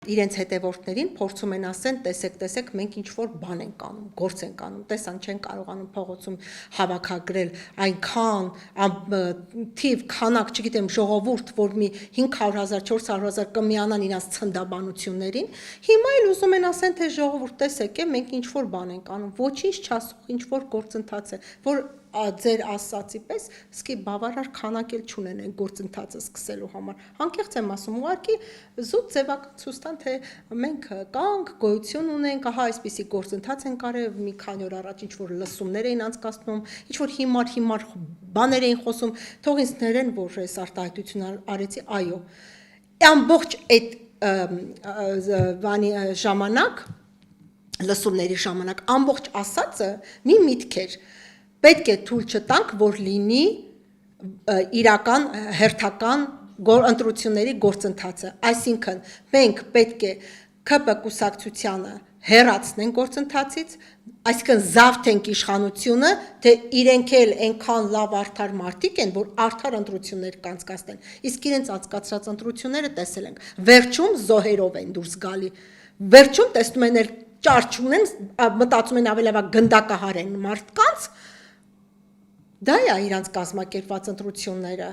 իրենց հետևորդներին փորձում են ասեն, տեսեք, մենք ինչ-որ բան ենք անում, գործ ենք անում, տեսան չեն կարողանում փողոցում հավաքագրել այնքան թիվ քանակ, չգիտեմ, ժողովուրդ, որ մի 500,000, 400,000 կմիանան իրաց ցնդաբանություններին, հիմա էլ ուզում են ասեն, թե ժողովուրդ, տեսեք, մենք ինչ-որ բան ենք անում, ոչինչ չասող, ինչ-որ գործընթաց է, որ ձեր ասացի պես սկի բավարար քանակ էլ չունեն այն գործընթացը սկսելու համար։ Անկեղծ եմ ասում, ուղղակի զուտ ձևական ցույց տան, թե մենք կանք, գոյություն ունենք, ահա այսպիսի գործընթաց են կարել, մի քանի օր առաջ ինչ-որ լսումներ էին անցկացնում, ինչ-որ հիմար բաներ էին խոսում, թող ինձ ներեն, որ այս արտահայտությունը արեցի, այո։ Ամբողջ այդ ժամանակ, լսումների ժամանակ, ամբողջ ասածը մի միտք էր, պետք է թույլ չտանք, որ լինի իրական հերթական ընտրությունների գործընթացը, այսինքն մենք պետք է ՔՊ կուսակցությանը հեռացնենք գործընթացից, այսինքն զավթենք իշխանությունը, թե իրենք էլ այնքան լավ արդար մարդիկ են, որ արդար ընտրություններ կանցկացնեն, իսկ իրենց անցկացրած ընտրությունները տեսել ենք, վերջում զոհերով են դուրս գալի, վերջում տեսնում են էլ ճար չունեն, մտածում են ավելի լավ գնդակահարեն մարդկանց, դա է իրանց կազմակերպված ընտրությունները։